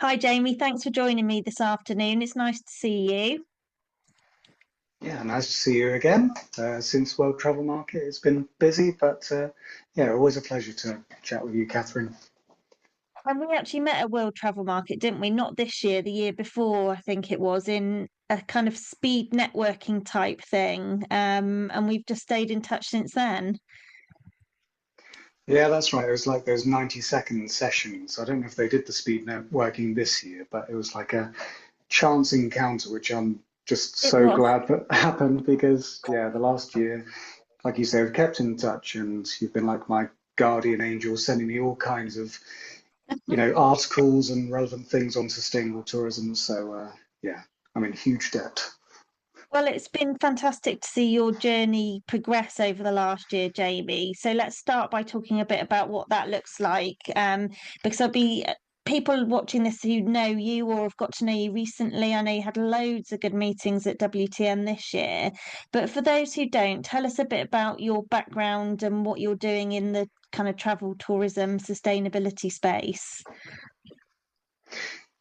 Hi, Jamie. Thanks for joining me this afternoon. It's nice to see you. Yeah, nice to see you again. Since World Travel Market, it's been busy, but yeah, always a pleasure to chat with you, Catherine. And we actually met at World Travel Market, didn't we? Not this year, the year before, I think it was, in a kind of speed networking type thing. And we've just stayed in touch since then. Yeah, that's right. It was like those 90-second sessions. I don't know if they did the speed networking this year, but it was like a chance encounter, which I'm just It so was. glad that happened because, yeah, the last year, like you say, we've kept in touch and you've been like my guardian angel, sending me all kinds of, articles and relevant things on sustainable tourism. So, yeah, I'm in huge debt. Well, it's been fantastic to see your journey progress over the last year, Jamie. So let's start by talking a bit about what that looks like. Because there'll be people watching this who know you or have got to know you recently. I know you had loads of good meetings at WTN this year. But for those who don't, tell us a bit about your background and what you're doing in the kind of travel, tourism, sustainability space.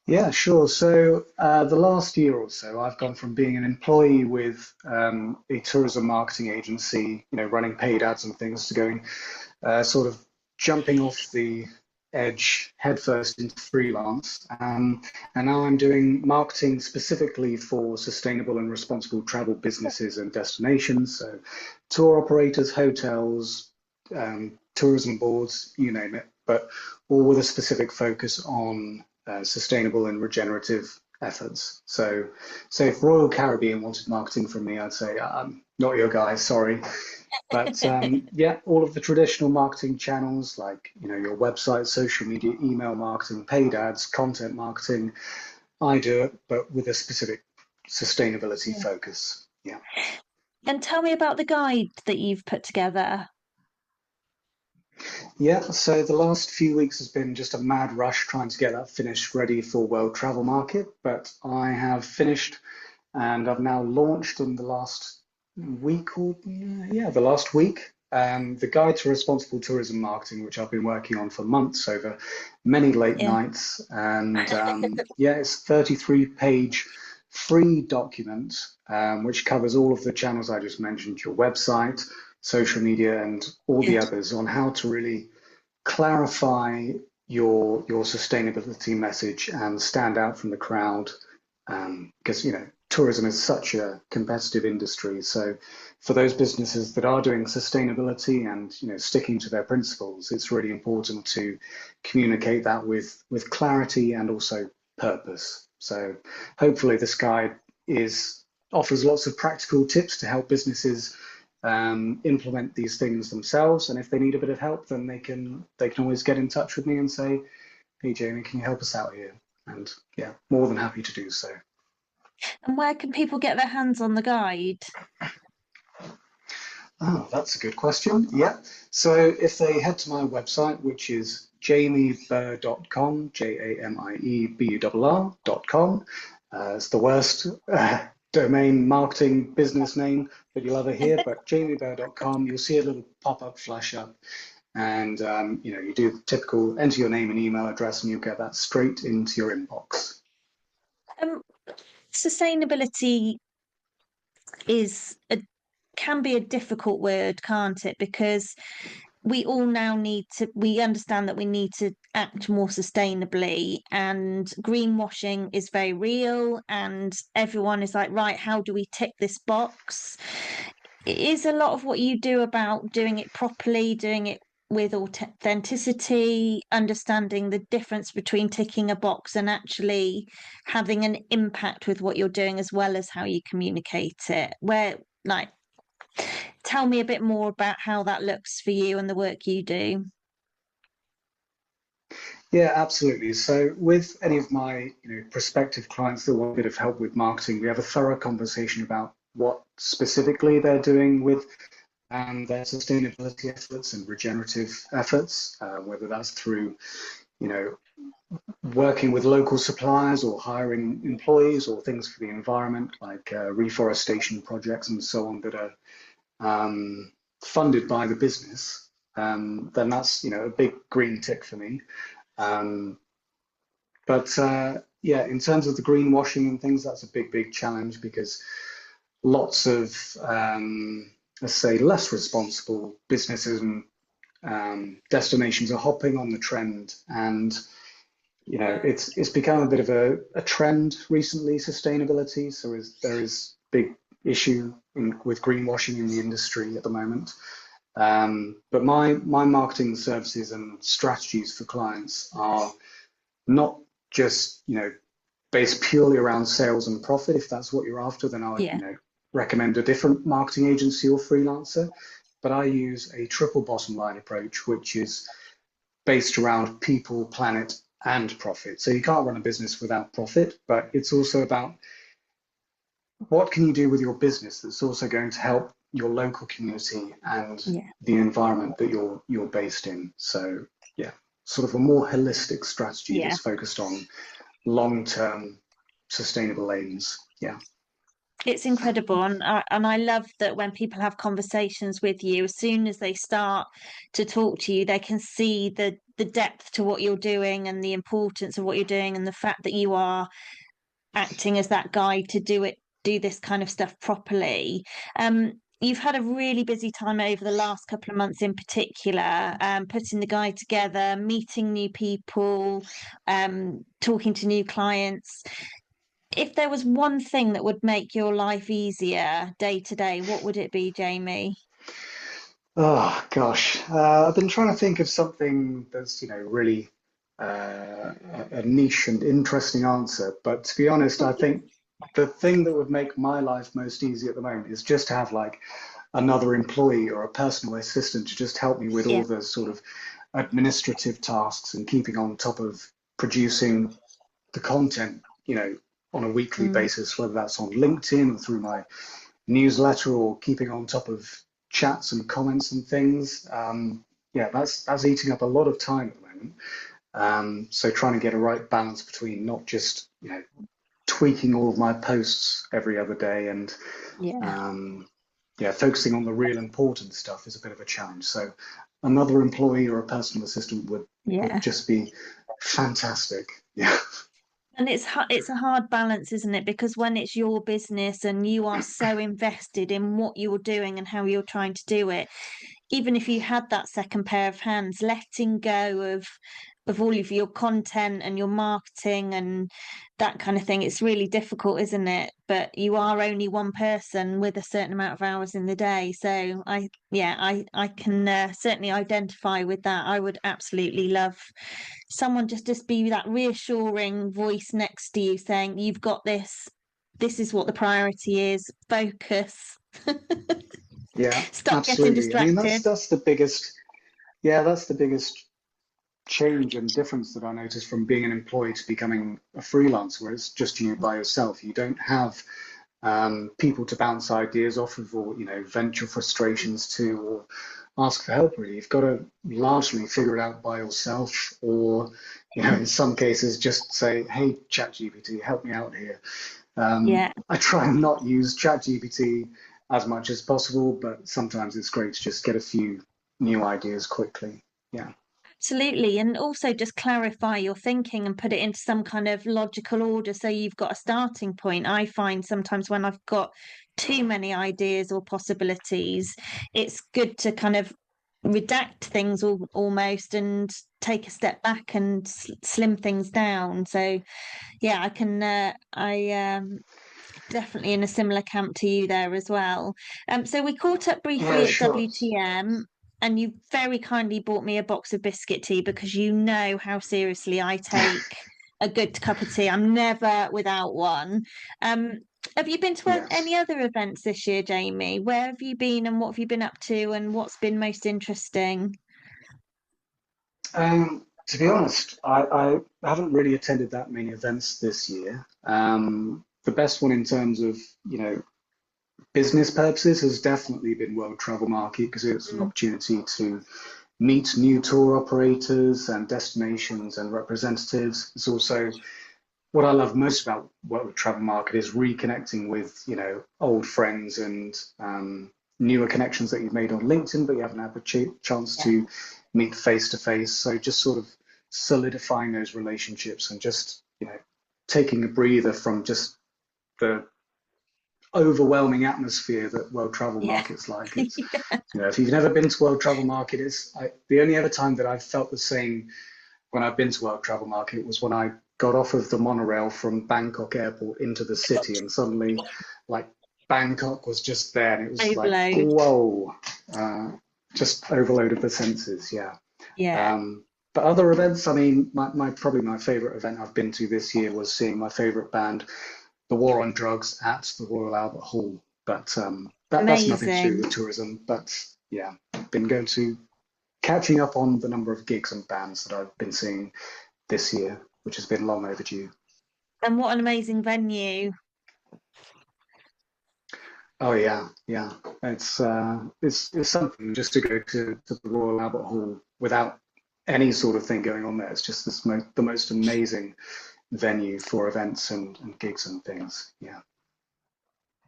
Yeah, sure. So the last year or so, I've gone from being an employee with a tourism marketing agency, running paid ads and things, to going sort of jumping off the edge headfirst into freelance. And now I'm doing marketing specifically for sustainable and responsible travel businesses and destinations. So tour operators, hotels, tourism boards, you name it, but all with a specific focus on sustainable and regenerative efforts. So if Royal Caribbean wanted marketing from me, I'd say I'm not your guy, sorry. But yeah, all of the traditional marketing channels like your website, social media, email marketing, paid ads, content marketing, I do it, but with a specific sustainability focus. Yeah. And tell me about the guide that you've put together. Yeah, so the last few weeks has been just a mad rush trying to get that finished ready for World Travel Market, but I have finished and I've now launched in the last week or yeah, the last week. The Guide to Responsible Tourism Marketing, which I've been working on for months over many late Yeah. nights. And yeah, it's 33-page free document which covers all of the channels I just mentioned, your website, social media, and all the Good. others on how to really clarify your sustainability message and stand out from the crowd because tourism is such a competitive industry. So for those businesses that are doing sustainability and sticking to their principles, it's really important to communicate that with clarity and also purpose. So hopefully this guide is offers lots of practical tips to help businesses implement these things themselves. And if they need a bit of help, then they can always get in touch with me and say, "Hey, Jamie, can you help us out here?" And yeah, more than happy to do so. And where can people get their hands on the guide? Oh, that's a good question. Yeah. So if they head to my website, which is jamieburr.com, JAMIEBURR.com, it's the worst domain marketing business name that you'll ever hear, but jamieburr.com, you'll see a little pop-up flash up. And you do the typical enter your name and email address, and you'll get that straight into your inbox. Um, Sustainability is a can be a difficult word, can't it? Because we all now we understand that we need to act more sustainably, and greenwashing is very real, and everyone is like, right, how do we tick this box? It is a lot of what you do about doing it properly, doing it with authenticity, understanding the difference between ticking a box and actually having an impact with what you're doing as well as how you communicate it. Like, tell me a bit more about how that looks for you and the work you do. Yeah, absolutely. So with any of my, prospective clients that want a bit of help with marketing, we have a thorough conversation about what specifically they're doing with their sustainability efforts and regenerative efforts, whether that's through, you know, working with local suppliers or hiring employees or things for the environment, like reforestation projects and so on that are funded by the business. Then that's, a big green tick for me. Um, But yeah, in terms of the greenwashing and things, that's a big challenge because lots of, let's say, less responsible businesses and destinations are hopping on the trend, and it's become a bit of a trend recently, sustainability. So there is big issue with greenwashing in the industry at the moment. But my marketing services and strategies for clients are not just based purely around sales and profit. If that's what you're after, then I would Yeah. recommend a different marketing agency or freelancer. But I use a triple bottom line approach, which is based around people, planet, and profit. So you can't run a business without profit, but it's also about what can you do with your business that's also going to help your local community and Yeah. the environment that you're based in. So yeah, sort of a more holistic strategy Yeah. that's focused on long-term sustainable aims. Yeah. It's incredible, and I love that when people have conversations with you, as soon as they start to talk to you, they can see the depth to what you're doing and the importance of what you're doing, and the fact that you are acting as that guide to do this kind of stuff properly. You've had a really busy time over the last couple of months in particular, putting the guide together, meeting new people, talking to new clients. If there was one thing that would make your life easier day to day, what would it be, Jamie? Oh gosh, I've been trying to think of something that's really a niche and interesting answer. But to be honest, I think the thing that would make my life most easy at the moment is just to have like another employee or a personal assistant to just help me with Yeah. all the sort of administrative tasks and keeping on top of producing the content, on a weekly Mm, basis, whether that's on LinkedIn or through my newsletter or keeping on top of chats and comments and things. Yeah, that's eating up a lot of time at the moment. So trying to get a right balance between not just tweaking all of my posts every other day and yeah. um, yeah, focusing on the real important stuff is a bit of a challenge. So another employee or a personal assistant would Yeah. just be fantastic. Yeah. And it's a hard balance, isn't it? Because when it's your business and you are so invested in what you're doing and how you're trying to do it, even if you had that second pair of hands, letting go of all of your content and your marketing and that kind of thing, it's really difficult, isn't it? But you are only one person with a certain amount of hours in the day. So I can certainly identify with that. I would absolutely love someone just be that reassuring voice next to you saying, "You've got this. This is what the priority is. Focus. Yeah, Stop getting absolutely. I mean, that's distracted." that's the biggest, yeah, that's the biggest change and difference that I noticed from being an employee to becoming a freelancer, where it's just you by yourself. You don't have people to bounce ideas off of, or vent your frustrations to, or ask for help. Really, you've got to largely figure it out by yourself, or in some cases, just say, "Hey, ChatGPT, help me out here." Yeah. I try and not use ChatGPT as much as possible, but sometimes it's great to just get a few new ideas quickly. Yeah. Absolutely. And also just clarify your thinking and put it into some kind of logical order so you've got a starting point. I find sometimes when I've got too many ideas or possibilities, it's good to kind of redact things almost and take a step back and slim things down. So yeah, I definitely in a similar camp to you there as well. So we caught up Yeah, briefly at sure. WTM, and you very kindly bought me a box of biscuit tea because you know how seriously I take a good cup of tea. I'm never without one. Um, have you been to any Yes. other events this year, Jamie? Where have you been and what have you been up to and what's been most interesting? To be honest, I haven't really attended that many events this year. The best one in terms of, business purposes has definitely been World Travel Market because it's an Mm, opportunity to meet new tour operators and destinations and representatives. It's also what I love most about World Travel Market is reconnecting with, old friends and newer connections that you've made on LinkedIn, but you haven't had the chance yeah. to meet face to face. So just sort of solidifying those relationships and just, taking a breather from just the overwhelming atmosphere that World Travel Yeah. Market's like. It's, if you've never been to World Travel Market, the only other time that I've felt the same when I've been to World Travel Market was when I got off of the monorail from Bangkok airport into the city, and suddenly, like, Bangkok was just there, and it was like, Overload. whoa, uh, just overloaded the senses. Yeah. Yeah. Um, but other events, I mean, probably my favorite event I've been to this year was seeing my favorite band, The War on Drugs, at the Royal Albert Hall. But that's nothing to do Amazing. with tourism. But yeah, been going to catching up on the number of gigs and bands that I've been seeing this year, which has been long overdue. And what an amazing venue. Oh yeah, yeah. It's something just to go to the Royal Albert Hall without any sort of thing going on there. It's just the most amazing venue for events and gigs and things. Yeah.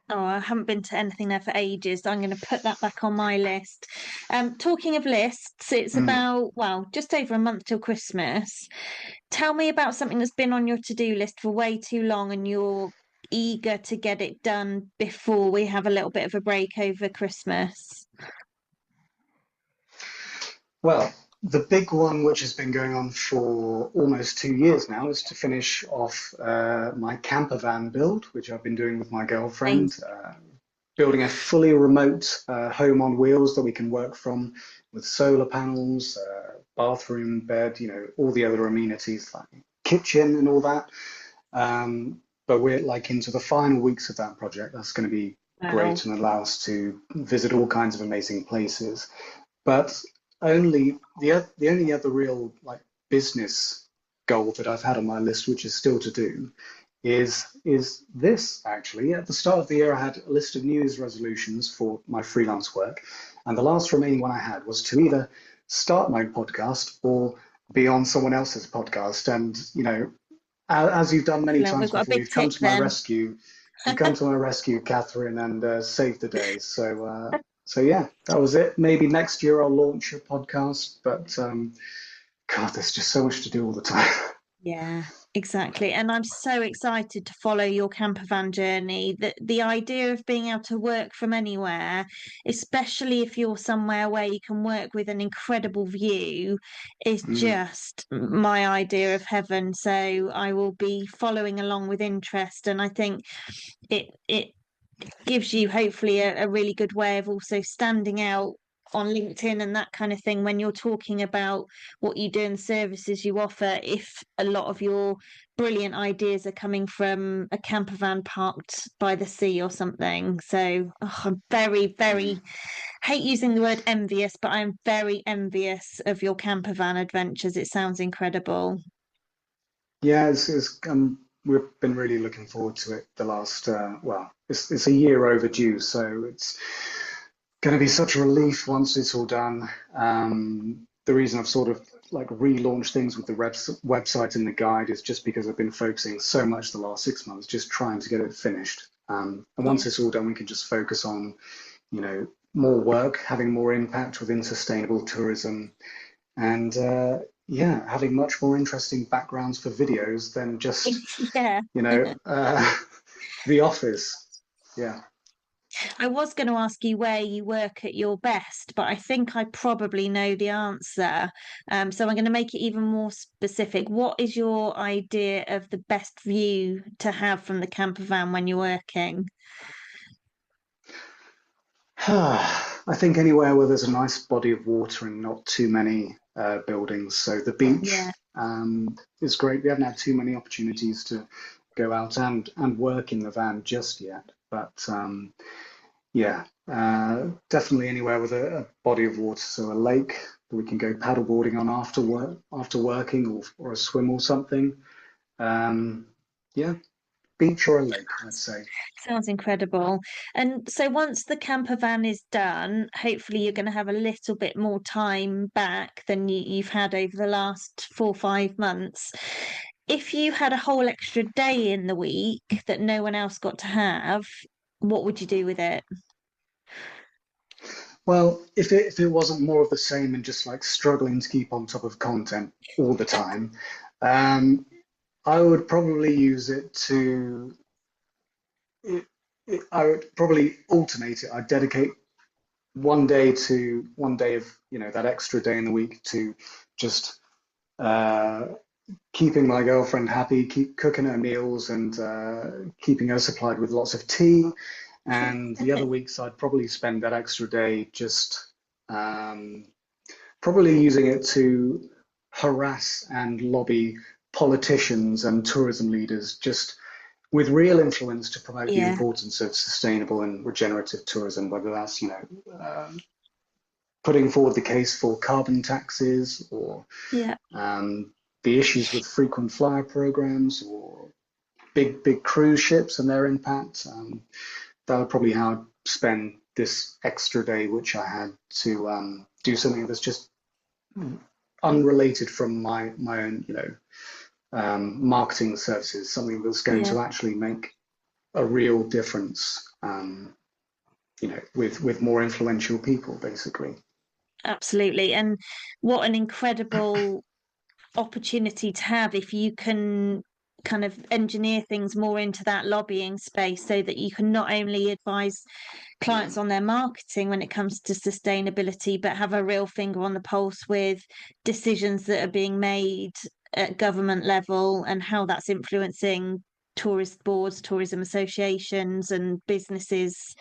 Oh, I haven't been to anything there for ages. I'm going to put that back on my list. Talking of lists, it's Mm. about, well, just over a month till Christmas. Tell me about something that's been on your to-do list for way too long and you're eager to get it done before we have a little bit of a break over Christmas. Well, the big one, which has been going on for almost 2 years now, is to finish off my camper van build, which I've been doing with my girlfriend. Amazing. Building a fully remote home on wheels that we can work from with solar panels, bathroom, bed, all the other amenities like kitchen and all that. But we're like into the final weeks of that project. That's going to be Wow. great and allow us to visit all kinds of amazing places. But the only other real like business goal that I've had on my list, which is still to do, is this actually. At the start of the year, I had a list of New Year's resolutions for my freelance work, and the last remaining one I had was to either start my podcast or be on someone else's podcast. And as you've done many Excellent. We've times got a before, big you've come tick to my then. rescue. You come to my rescue, Catherine, and saved the day. So yeah, that was it. Maybe next year I'll launch a podcast, but God, there's just so much to do all the time. Yeah, exactly. And I'm so excited to follow your camper van journey. The idea of being able to work from anywhere, especially if you're somewhere where you can work with an incredible view, is Mm. just my idea of heaven. So I will be following along with interest. And I think it gives you hopefully a really good way of also standing out on LinkedIn and that kind of thing when you're talking about what you do and services you offer. If a lot of your brilliant ideas are coming from a camper van parked by the sea or something. So I'm very, Mm. very hate using the word envious, but I'm very envious of your camper van adventures. It sounds incredible. Yeah, we've been really looking forward to it the last, well, it's a year overdue, so it's going to be such a relief once it's all done. The reason I've sort of like relaunched things with the website and the guide is just because I've been focusing so much the last 6 months just trying to get it finished. And Yeah. once it's all done, we can just focus on, more work, having more impact within sustainable tourism, and yeah, having much more interesting backgrounds for videos than just, Yeah. you know, uh, The Office. Yeah. I was going to ask you where you work at your best, but I think I probably know the answer. So I'm going to make it even more specific. What is your idea of the best view to have from the camper van when you're working? I think anywhere where there's a nice body of water and not too many buildings. So the beach Yeah. is great. We haven't had too many opportunities to go out and work in the van just yet, but yeah, definitely anywhere with a body of water, so a lake that we can go paddleboarding on after working, or a swim or something. Um, yeah, beach or a lake, I'd say. Sounds incredible. And so once the camper van is done, hopefully you're going to have a little bit more time back than you've had over the last 4 or 5 months. If you had a whole extra day in the week that no one else got to have, what would you do with it? Well, if it wasn't more of the same and just like struggling to keep on top of content all the time, um, I would probably use it to. I would probably alternate it. I'd dedicate one day of that extra day in the week to just uh, keeping my girlfriend happy, keep cooking her meals, and keeping her supplied with lots of tea. And the other weeks, I'd probably spend that extra day just um, probably using it to harass and lobby politicians and tourism leaders just with real influence to promote the Yeah, importance of sustainable and regenerative tourism, whether that's, putting forward the case for carbon taxes or yeah, um, the issues with frequent flyer programs or big cruise ships and their impact. That would probably how I'd spend this extra day, which I had to do something that's just unrelated from my own, marketing services, something that's going yeah. to actually make a real difference, with more influential people, basically. Absolutely. And what an incredible opportunity to have if you can kind of engineer things more into that lobbying space so that you can not only advise clients on their marketing when it comes to sustainability, but have a real finger on the pulse with decisions that are being made at government level and how that's influencing tourist boards, tourism associations, and businesses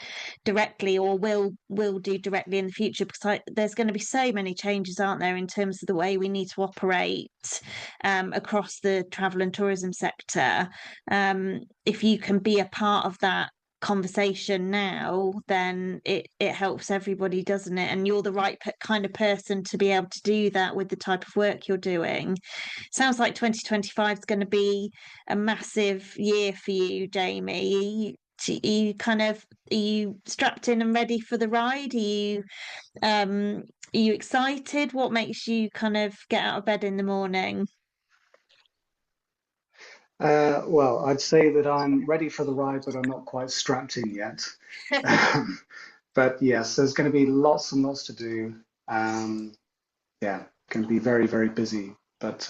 directly, or will do directly in the future, because there's going to be so many changes, aren't there, in terms of the way we need to operate across the travel and tourism sector. If you can be a part of that conversation now, then it helps everybody, doesn't it? And you're the right kind of person to be able to do that with the type of work you're doing. Sounds like 2025 is going to be a massive year for you, Jamie. You kind of, are you strapped in and ready for the ride? Are you excited? What makes you kind of get out of bed in the morning? Well, I'd say that I'm ready for the ride, but I'm not quite strapped in yet. But yes, there's going to be lots and lots to do. Um, yeah, going to be very, very busy. But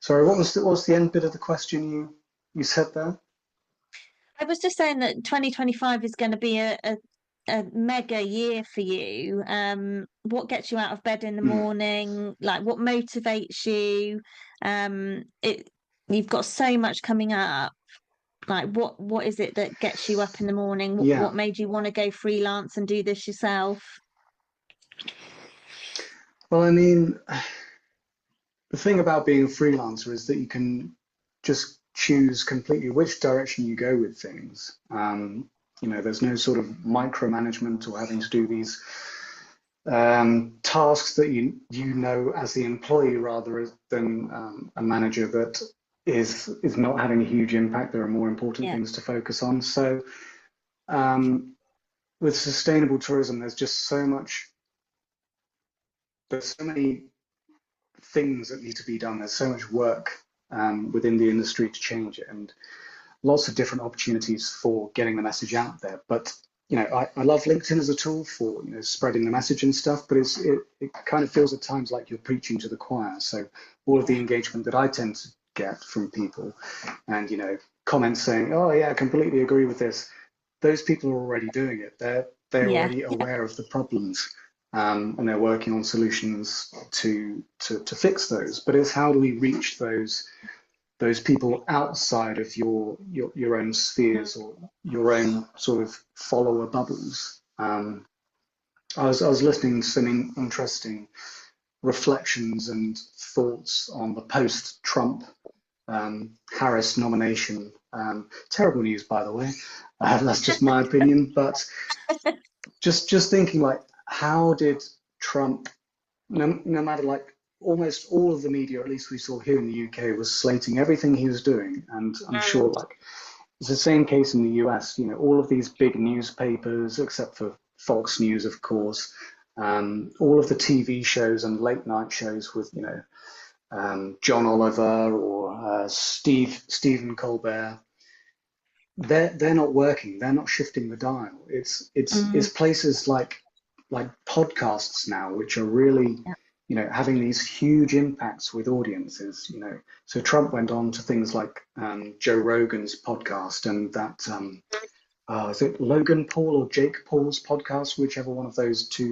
sorry, what was the end bit of the question you said there? I was just saying that 2025 is going to be a mega year for you. What gets you out of bed in the Hmm. morning? Like what motivates you? It You've got so much coming up. Like what is it that gets you up in the morning? Yeah. What made you want to go freelance and do this yourself? Well, I mean, the thing about being a freelancer is that you can just choose completely which direction you go with things. There's no sort of micromanagement or having to do these tasks that you know as the employee rather than a manager that is not having a huge impact. There are more important Yeah, things to focus on. So um, with sustainable tourism, there's so many things that need to be done. There's so much work within the industry to change it, and lots of different opportunities for getting the message out there. But I love LinkedIn as a tool for spreading the message and stuff. But it kind of feels at times like you're preaching to the choir. So all of the engagement that I tend to get from people, and comments saying, "Oh yeah, I completely agree with this." Those people are already doing it. They're yeah, already yeah, aware of the problems, and they're working on solutions to fix those. But it's how do we reach those people outside of your own spheres or your own sort of follower bubbles. I was listening to some interesting reflections and thoughts on the post-Trump Harris nomination. Terrible news, by the way. That's just my opinion, but just thinking like, how did Trump, no matter like almost all of the media, at least we saw here in the UK, was slating everything he was doing, and I'm sure mm, like it's the same case in the US. All of these big newspapers, except for Fox News, of course, all of the TV shows and late night shows with John Oliver or Stephen Colbert. They're not working. They're not shifting the dial. It's mm, places like like podcasts now, which are really, Yeah. having these huge impacts with audiences. So Trump went on to things like Joe Rogan's podcast and that is it Logan Paul or Jake Paul's podcast, whichever one of those two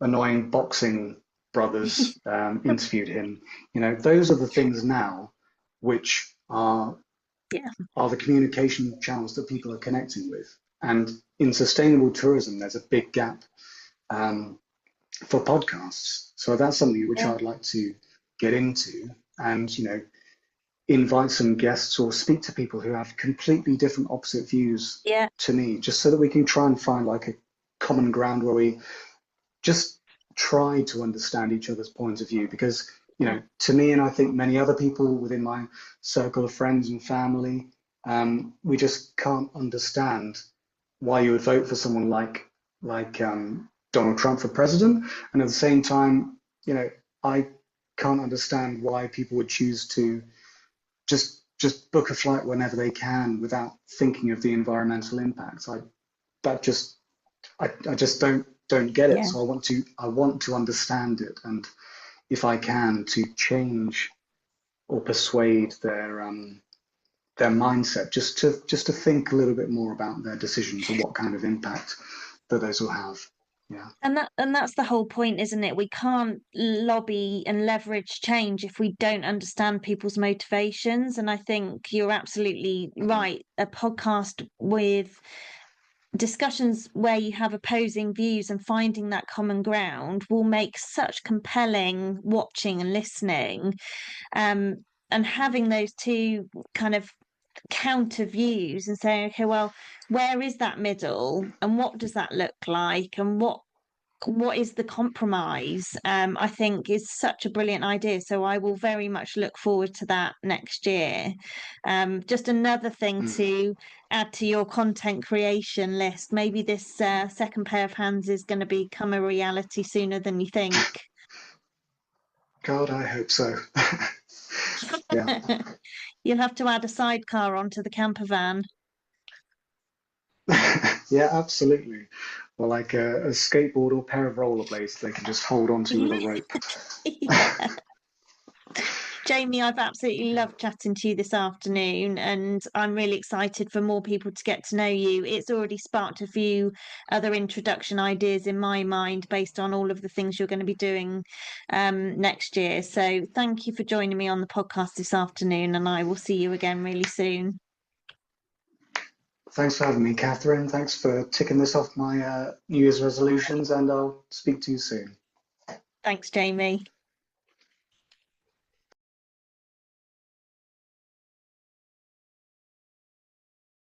annoying boxing brothers interviewed him. Those are the things now which Yeah. are the communication channels that people are connecting with. And in sustainable tourism, there's a big gap um, for podcasts. So that's something which Yeah. I'd like to get into and, invite some guests or speak to people who have completely different opposite views Yeah. to me, just so that we can try and find like a common ground where we just try to understand each other's point of view. Because, Yeah. to me, and I think many other people within my circle of friends and family, we just can't understand why you would vote for someone like Donald Trump for president, and at the same time, I can't understand why people would choose to just book a flight whenever they can without thinking of the environmental impacts. That just I just don't get it. Yeah. So I want to understand it, and if I can, to change or persuade their mindset, just to think a little bit more about their decisions and what kind of impact that those will have. Yeah. And that's the whole point, isn't it? We can't lobby and leverage change if we don't understand people's motivations. And I think you're absolutely right. A podcast with discussions where you have opposing views and finding that common ground will make such compelling watching and listening. Um, and having those two kind of counter views and saying, okay, well, where is that middle and what does that look like and what is the compromise, I think is such a brilliant idea. So I will very much look forward to that next year. Just another thing Mm. to add to your content creation list. Maybe this second pair of hands is going to become a reality sooner than you think. God, I hope so. Yeah. You'll have to add a sidecar onto the camper van. Yeah, absolutely. Or like a skateboard or pair of rollerblades they can just hold onto with a rope. Yeah. Jamie, I've absolutely loved chatting to you this afternoon, and I'm really excited for more people to get to know you. It's already sparked a few other introduction ideas in my mind based on all of the things you're going to be doing next year. So thank you for joining me on the podcast this afternoon, and I will see you again really soon. Thanks for having me, Catherine. Thanks for ticking this off my New Year's resolutions, and I'll speak to you soon. Thanks, Jamie.